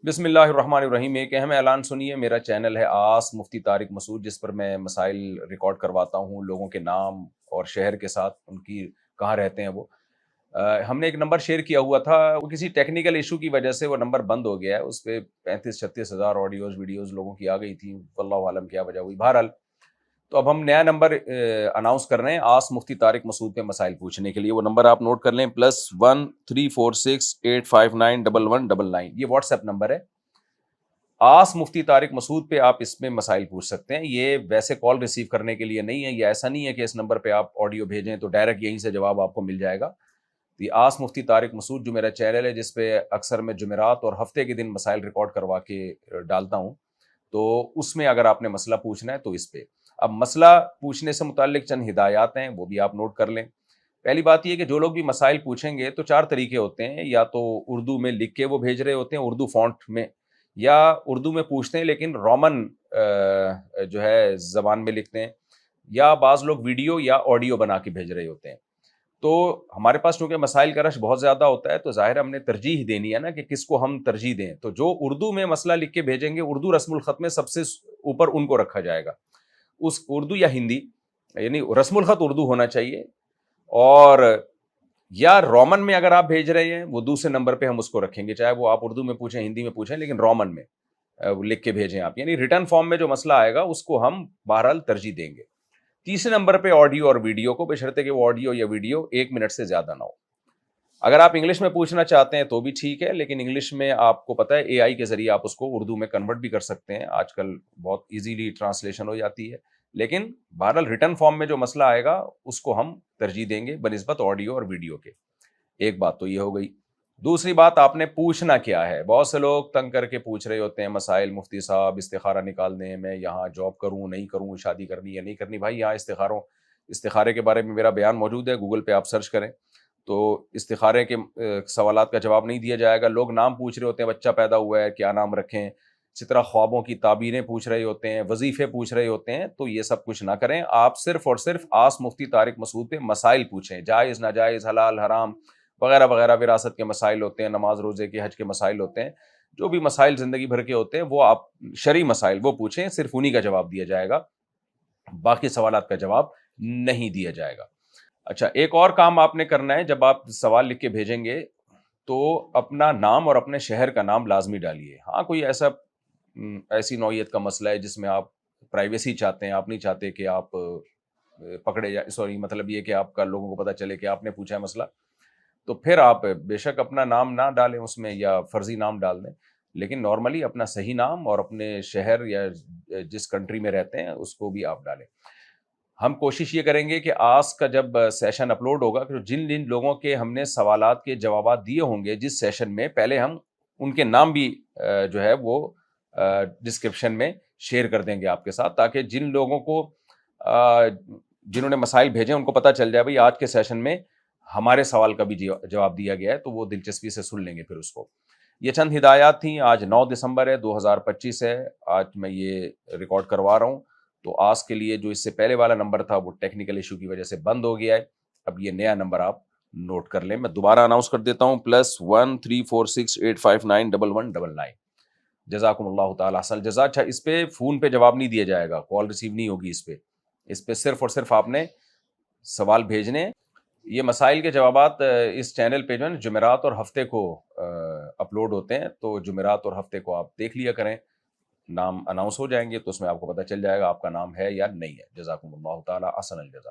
بسم اللہ الرحمن الرحیم۔ ایک اہم اعلان سنیے، میرا چینل ہے آس مفتی طارق مسعود، جس پر میں مسائل ریکارڈ کرواتا ہوں، لوگوں کے نام اور شہر کے ساتھ ان کی کہاں رہتے ہیں وہ۔ ہم نے ایک نمبر شیئر کیا ہوا تھا، وہ کسی ٹیکنیکل ایشو کی وجہ سے وہ نمبر بند ہو گیا ہے۔ اس پہ 35-36 ہزار آڈیوز ویڈیوز لوگوں کی آ گئی تھی، واللہ عالم کیا وجہ ہوئی۔ بہرحال تو اب ہم نیا نمبر اناؤنس کر رہے ہیں آس مفتی طارق مسعود پہ مسائل پوچھنے کے لیے۔ وہ نمبر آپ نوٹ کر لیں، +1 346 859 1199۔ یہ واٹس ایپ نمبر ہے۔ آس مفتی طارق مسعود پہ آپ اس میں مسائل پوچھ سکتے ہیں۔ یہ ویسے کال ریسیو کرنے کے لیے نہیں ہے، یہ ایسا نہیں ہے کہ اس نمبر پہ آپ آڈیو بھیجیں تو ڈائریکٹ یہیں سے جواب آپ کو مل جائے گا۔ یہ آس مفتی طارق مسعود جو میرا چینل ہے، جس پہ اکثر میں جمعرات اور ہفتے کے دن مسائل ریکارڈ کروا کے ڈالتا ہوں، تو اس میں اگر آپ نے مسئلہ پوچھنا ہے تو اس پہ۔ اب مسئلہ پوچھنے سے متعلق چند ہدایات ہیں، وہ بھی آپ نوٹ کر لیں۔ پہلی بات یہ کہ جو لوگ بھی مسائل پوچھیں گے تو 4 طریقے ہوتے ہیں، یا تو اردو میں لکھ کے وہ بھیج رہے ہوتے ہیں، اردو فونٹ میں، یا اردو میں پوچھتے ہیں لیکن رومن جو ہے زبان میں لکھتے ہیں، یا بعض لوگ ویڈیو یا آڈیو بنا کے بھیج رہے ہوتے ہیں۔ تو ہمارے پاس چونکہ مسائل کا رش بہت زیادہ ہوتا ہے، تو ظاہر ہم نے ترجیح دینی ہے نا کہ کس کو ہم ترجیح دیں۔ تو جو اردو میں مسئلہ لکھ کے بھیجیں گے، اردو رسم الخط میں سب سے اوپر ان کو رکھا جائے گا۔ اس اردو یا ہندی، یعنی رسم الخط اردو ہونا چاہیے، اور یا رومن میں اگر آپ بھیج رہے ہیں وہ دوسرے نمبر پہ ہم اس کو رکھیں گے، چاہے وہ آپ اردو میں پوچھیں ہندی میں پوچھیں، لیکن رومن میں لکھ کے بھیجیں آپ، یعنی ریٹرن فارم میں جو مسئلہ آئے گا اس کو ہم بہرحال ترجیح دیں گے۔ تیسرے نمبر پہ آڈیو اور ویڈیو کو، بشرطے کہ وہ آڈیو یا ویڈیو 1 منٹ سے زیادہ نہ ہو۔ اگر آپ انگلش میں پوچھنا چاہتے ہیں تو بھی ٹھیک ہے، لیکن انگلش میں آپ کو پتہ ہے اے آئی کے ذریعے آپ اس کو اردو میں کنورٹ بھی کر سکتے ہیں، آج کل بہت ایزیلی ٹرانسلیشن ہو جاتی ہے۔ لیکن بہرحال ریٹرن فارم میں جو مسئلہ آئے گا اس کو ہم ترجیح دیں گے بنسبت آڈیو اور ویڈیو کے۔ ایک بات تو یہ ہو گئی۔ دوسری بات، آپ نے پوچھنا کیا ہے۔ بہت سے لوگ تنگ کر کے پوچھ رہے ہوتے ہیں مسائل، مفتی صاحب استخارہ نکال دیں، میں یہاں جاب کروں نہیں کروں، شادی کرنی یا نہیں کرنی۔ بھائی یہاں استخارے کے بارے میں میرا بیان موجود ہے، گوگل پہ آپ سرچ کریں تو استخارے کے سوالات کا جواب نہیں دیا جائے گا۔ لوگ نام پوچھ رہے ہوتے ہیں، بچہ پیدا ہوا ہے کیا نام رکھیں، اسی طرح خوابوں کی تعبیریں پوچھ رہے ہوتے ہیں، وظیفے پوچھ رہے ہوتے ہیں، تو یہ سب کچھ نہ کریں۔ آپ صرف اور صرف آس مفتی طارق مسعود پہ مسائل پوچھیں، جائز ناجائز، حلال حرام وغیرہ وغیرہ، وراثت کے مسائل ہوتے ہیں، نماز روزے کے، حج کے مسائل ہوتے ہیں، جو بھی مسائل زندگی بھر کے ہوتے ہیں وہ آپ شرعی مسائل وہ پوچھیں، صرف انہی کا جواب دیا جائے گا، باقی سوالات کا جواب نہیں دیا جائے گا۔ اچھا، ایک اور کام آپ نے کرنا ہے، جب آپ سوال لکھ کے بھیجیں گے تو اپنا نام اور اپنے شہر کا نام لازمی ڈالیے۔ ہاں کوئی ایسی نوعیت کا مسئلہ ہے جس میں آپ پرائیویسی چاہتے ہیں، آپ نہیں چاہتے کہ آپ پکڑے جائیں، سوری مطلب یہ کہ آپ کا لوگوں کو پتہ چلے کہ آپ نے پوچھا ہے مسئلہ، تو پھر آپ بے شک اپنا نام نہ ڈالیں اس میں، یا فرضی نام ڈال دیں، لیکن نارملی اپنا صحیح نام اور اپنے شہر یا جس کنٹری میں رہتے ہیں اس کو بھی آپ ڈالیں۔ ہم کوشش یہ کریں گے کہ آس کا جب سیشن اپلوڈ ہوگا، کہ جن جن لوگوں کے ہم نے سوالات کے جوابات دیے ہوں گے جس سیشن میں، پہلے ہم ان کے نام بھی جو ہے وہ ڈسکرپشن میں شیئر کر دیں گے آپ کے ساتھ، تاکہ جن لوگوں کو جنہوں نے مسائل بھیجے ان کو پتہ چل جائے بھائی آج کے سیشن میں ہمارے سوال کا بھی جواب دیا گیا ہے، تو وہ دلچسپی سے سن لیں گے پھر اس کو۔ یہ چند ہدایات تھیں۔ آج 9 دسمبر ہے، 2025 ہے، آج میں یہ ریکارڈ کروا رہا ہوں۔ تو آس کے لیے جو اس سے پہلے والا نمبر تھا وہ ٹیکنیکل ایشو کی وجہ سے بند ہو گیا ہے، اب یہ نیا نمبر آپ نوٹ کر لیں۔ میں دوبارہ اناؤنس کر دیتا ہوں، +1 346 859 1199۔ جزاکم اللہ تعالیٰ احسن الجزا۔ اچھا، اس پہ فون پہ جواب نہیں دیا جائے گا، کال ریسیو نہیں ہوگی اس پہ صرف اور صرف آپ نے سوال بھیجنے۔ یہ مسائل کے جوابات اس چینل پہ جو ہے جمعرات اور ہفتے کو اپلوڈ ہوتے ہیں، تو جمعرات اور ہفتے کو آپ دیکھ لیا کریں، نام اناؤنس ہو جائیں گے تو اس میں آپ کو پتہ چل جائے گا آپ کا نام ہے یا نہیں ہے۔ جزاکم اللہ تعالیٰ احسن الجزا۔